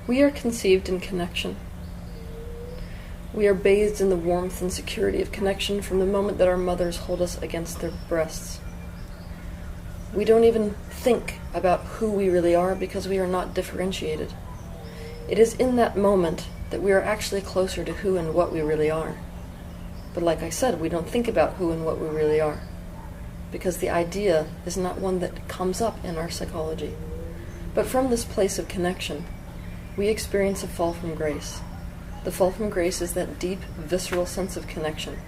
We are conceived in connection. We are bathed in the warmth and security of connection from the moment that our mothers hold us against their breasts. We don't even think about who we really are because we are not differentiated. It is in that moment that we are actually closer to who and what we really are. But like I said, we don't think about who and what we really are, because the idea is not one that comes up in our psychology. But from this place of connection, we experience a fall from grace. The fall from grace is that deep, visceral sense of connection.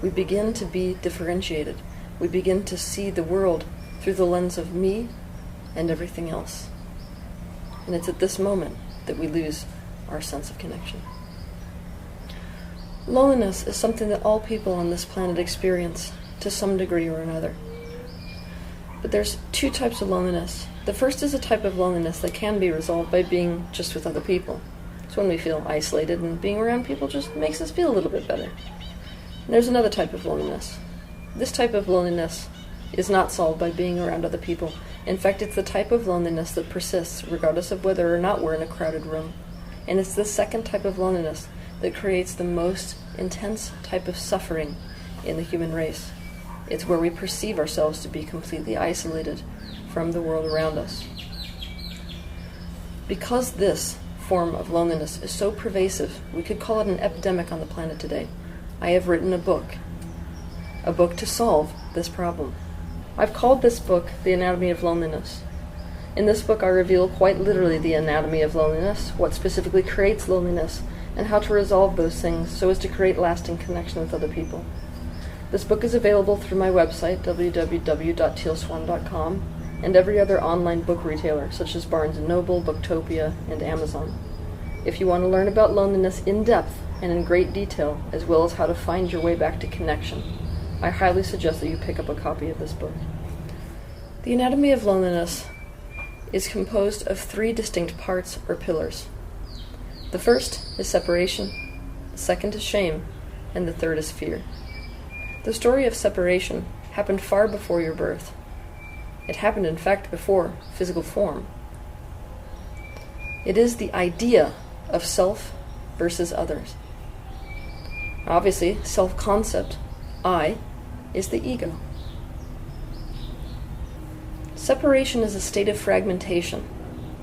We begin to be differentiated. We begin to see the world through the lens of me and everything else. And it's at this moment that we lose our sense of connection. Loneliness is something that all people on this planet experience to some degree or another. But there's two types of loneliness. The first is a type of loneliness that can be resolved by being just with other people. It's when we feel isolated and being around people just makes us feel a little bit better. And there's another type of loneliness. This type of loneliness is not solved by being around other people. In fact, it's the type of loneliness that persists regardless of whether or not we're in a crowded room. And it's this second type of loneliness that creates the most intense type of suffering in the human race. It's where we perceive ourselves to be completely isolated from the world around us. Because this form of loneliness is so pervasive, we could call it an epidemic on the planet today. I have written a book to solve this problem. I've called this book The Anatomy of Loneliness. In this book I reveal quite literally the anatomy of loneliness, what specifically creates loneliness, and how to resolve those things so as to create lasting connection with other people. This book is available through my website, www.tealswan.com, and every other online book retailer, such as Barnes & Noble, Booktopia, and Amazon. If you want to learn about loneliness in depth and in great detail, as well as how to find your way back to connection, I highly suggest that you pick up a copy of this book. The Anatomy of Loneliness is composed of three distinct parts or pillars. The first is separation, the second is shame, and the third is fear. The story of separation happened far before your birth. It happened, in fact, before physical form. It is the idea of self versus others. Obviously, self-concept, I, is the ego. Separation is a state of fragmentation,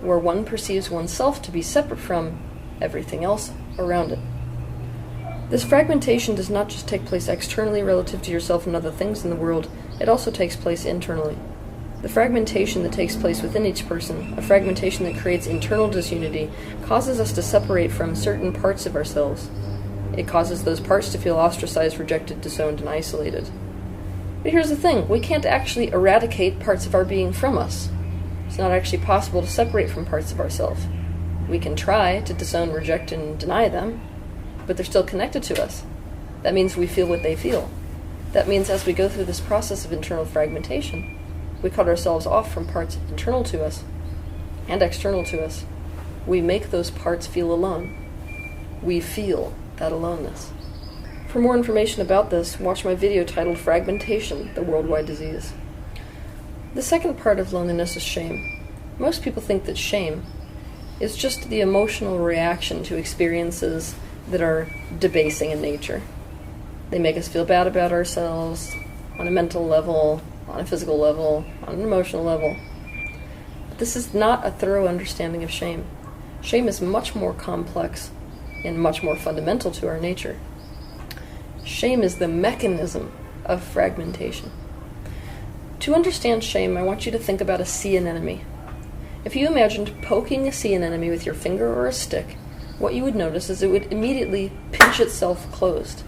where one perceives oneself to be separate from everything else around it. This fragmentation does not just take place externally relative to yourself and other things in the world, it also takes place internally. The fragmentation that takes place within each person, a fragmentation that creates internal disunity, causes us to separate from certain parts of ourselves. It causes those parts to feel ostracized, rejected, disowned, and isolated. But here's the thing, we can't actually eradicate parts of our being from us. It's not actually possible to separate from parts of ourselves. We can try to disown, reject, and deny them, but they're still connected to us. That means we feel what they feel. That means as we go through this process of internal fragmentation, we cut ourselves off from parts internal to us and external to us. We make those parts feel alone. We feel that aloneness. For more information about this, watch my video titled Fragmentation, the Worldwide Disease. The second part of loneliness is shame. Most people think that shame is just the emotional reaction to experiences that are debasing in nature. They make us feel bad about ourselves on a mental level, on a physical level, on an emotional level. But this is not a thorough understanding of shame. Shame is much more complex and much more fundamental to our nature. Shame is the mechanism of fragmentation. To understand shame, I want you to think about a sea anemone. If you imagined poking a sea anemone with your finger or a stick, what you would notice is it would immediately pinch itself closed.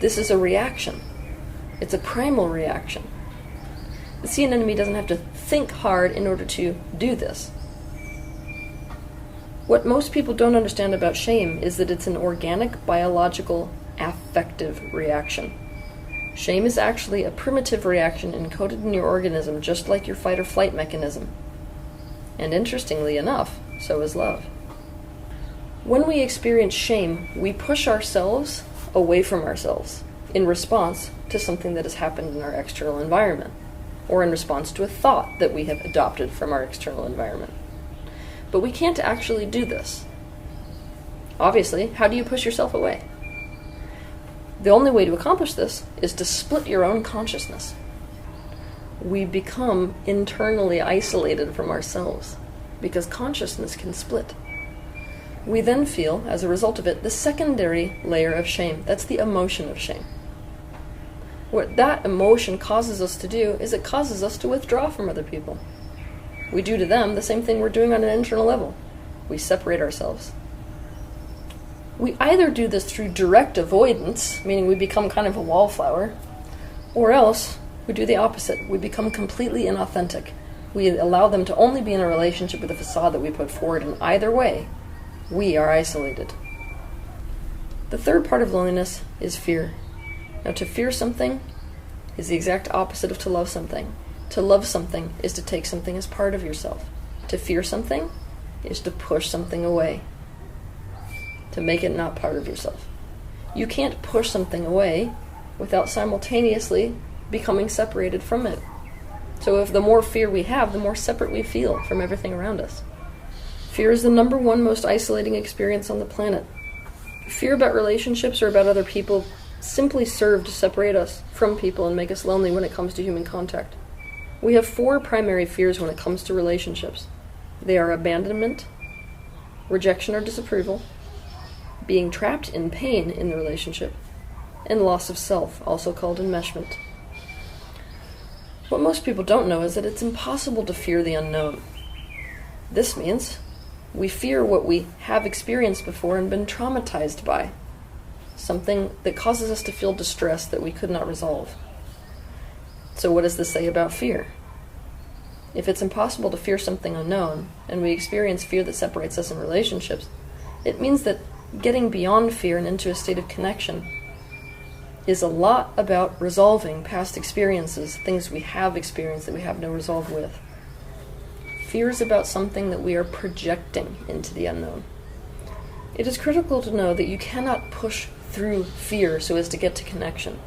This is a reaction. It's a primal reaction. The sea anemone doesn't have to think hard in order to do this. What most people don't understand about shame is that it's an organic, biological, affective reaction. Shame is actually a primitive reaction encoded in your organism, just like your fight or flight mechanism. And interestingly enough, so is love. When we experience shame, we push ourselves away from ourselves in response to something that has happened in our external environment, or in response to a thought that we have adopted from our external environment. But we can't actually do this. Obviously, how do you push yourself away? The only way to accomplish this is to split your own consciousness. We become internally isolated from ourselves because consciousness can split. We then feel, as a result of it, the secondary layer of shame. That's the emotion of shame. What that emotion causes us to do is it causes us to withdraw from other people. We do to them the same thing we're doing on an internal level. We separate ourselves. We either do this through direct avoidance, meaning we become kind of a wallflower, or else we do the opposite. We become completely inauthentic. We allow them to only be in a relationship with the facade that we put forward, and either way, we are isolated. The third part of loneliness is fear. Now, to fear something is the exact opposite of to love something. To love something is to take something as part of yourself. To fear something is to push something away, to make it not part of yourself. You can't push something away without simultaneously becoming separated from it. So if the more fear we have, the more separate we feel from everything around us. Fear is the number one most isolating experience on the planet. Fear about relationships or about other people simply serve to separate us from people and make us lonely when it comes to human contact. We have 4 primary fears when it comes to relationships. They are abandonment, rejection or disapproval, being trapped in pain in the relationship, and loss of self, also called enmeshment. What most people don't know is that it's impossible to fear the unknown. This means we fear what we have experienced before and been traumatized by, something that causes us to feel distress that we could not resolve. So what does this say about fear? If it's impossible to fear something unknown, and we experience fear that separates us in relationships, it means that getting beyond fear and into a state of connection is a lot about resolving past experiences, things we have experienced that we have no resolve with. Fear is about something that we are projecting into the unknown. It is critical to know that you cannot push through fear so as to get to connection.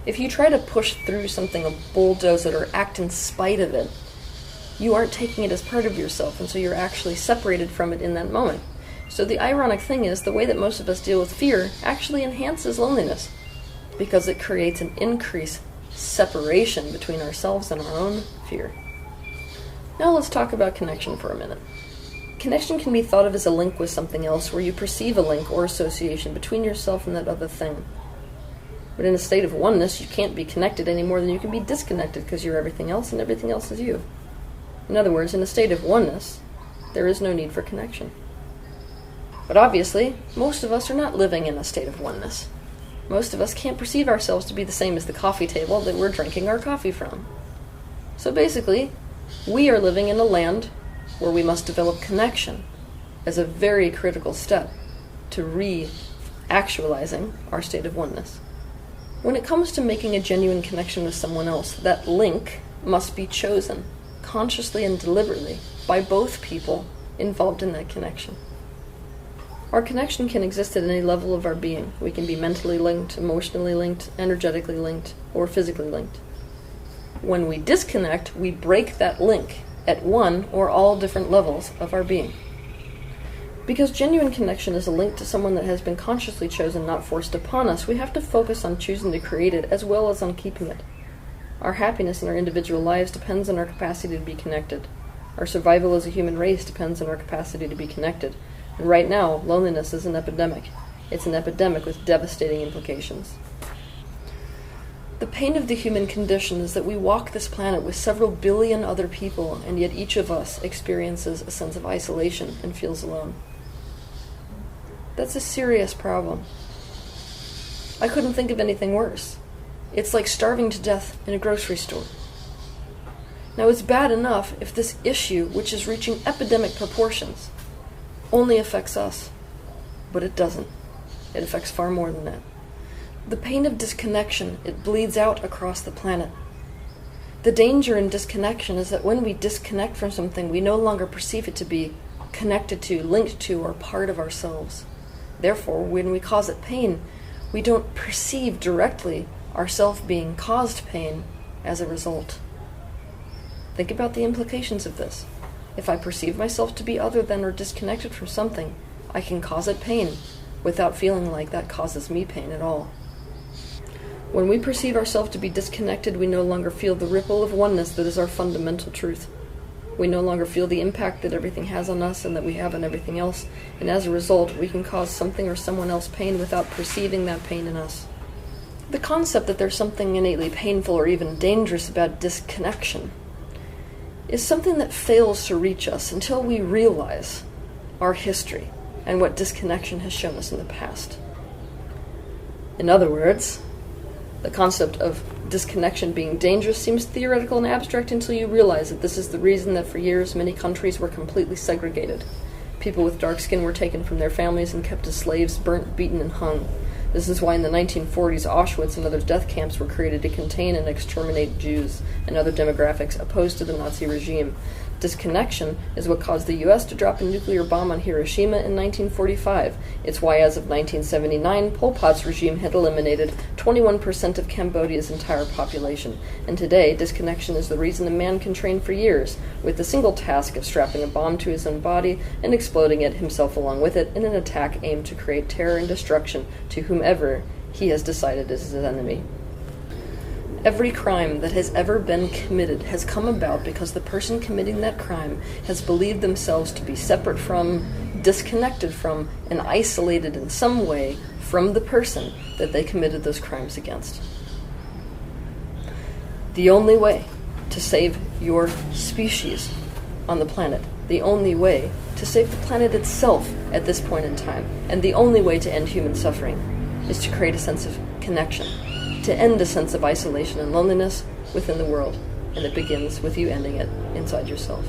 If you try to push through something, or bulldoze it, or act in spite of it, you aren't taking it as part of yourself, and so you're actually separated from it in that moment. So the ironic thing is, the way that most of us deal with fear actually enhances loneliness, because it creates an increased separation between ourselves and our own fear. Now let's talk about connection for a minute. Connection can be thought of as a link with something else, where you perceive a link or association between yourself and that other thing. But in a state of oneness, you can't be connected any more than you can be disconnected, because you're everything else and everything else is you. In other words, in a state of oneness, there is no need for connection. But obviously, most of us are not living in a state of oneness. Most of us can't perceive ourselves to be the same as the coffee table that we're drinking our coffee from. So basically, we are living in a land where we must develop connection as a very critical step to re-actualizing our state of oneness. When it comes to making a genuine connection with someone else, that link must be chosen consciously and deliberately by both people involved in that connection. Our connection can exist at any level of our being. We can be mentally linked, emotionally linked, energetically linked, or physically linked. When we disconnect, we break that link at one or all different levels of our being. Because genuine connection is a link to someone that has been consciously chosen, not forced upon us, we have to focus on choosing to create it as well as on keeping it. Our happiness in our individual lives depends on our capacity to be connected. Our survival as a human race depends on our capacity to be connected. And right now, loneliness is an epidemic. It's an epidemic with devastating implications. The pain of the human condition is that we walk this planet with several billion other people, and yet each of us experiences a sense of isolation and feels alone. That's a serious problem. I couldn't think of anything worse. It's like starving to death in a grocery store. Now, it's bad enough if this issue, which is reaching epidemic proportions, only affects us. But it doesn't. It affects far more than that. The pain of disconnection, it bleeds out across the planet. The danger in disconnection is that when we disconnect from something, we no longer perceive it to be connected to, linked to, or part of ourselves. Therefore, when we cause it pain, we don't perceive directly ourself being caused pain as a result. Think about the implications of this. If I perceive myself to be other than or disconnected from something, I can cause it pain without feeling like that causes me pain at all. When we perceive ourselves to be disconnected, we no longer feel the ripple of oneness that is our fundamental truth. We no longer feel the impact that everything has on us and that we have on everything else, and as a result, we can cause something or someone else pain without perceiving that pain in us. The concept that there's something innately painful or even dangerous about disconnection is something that fails to reach us until we realize our history and what disconnection has shown us in the past. In other words, the concept of disconnection being dangerous seems theoretical and abstract until you realize that this is the reason that for years many countries were completely segregated. People with dark skin were taken from their families and kept as slaves, burnt, beaten, and hung. This is why in the 1940s Auschwitz and other death camps were created to contain and exterminate Jews and other demographics opposed to the Nazi regime. Disconnection is what caused the U.S. to drop a nuclear bomb on Hiroshima in 1945. It's why, as of 1979, Pol Pot's regime had eliminated 21% of Cambodia's entire population. And today, disconnection is the reason a man can train for years, with the single task of strapping a bomb to his own body and exploding it himself along with it in an attack aimed to create terror and destruction to whomever he has decided is his enemy. Every crime that has ever been committed has come about because the person committing that crime has believed themselves to be separate from, disconnected from, and isolated in some way from the person that they committed those crimes against. The only way to save your species on the planet, the only way to save the planet itself at this point in time, and the only way to end human suffering is to create a sense of connection, to end a sense of isolation and loneliness within the world, and it begins with you ending it inside yourself.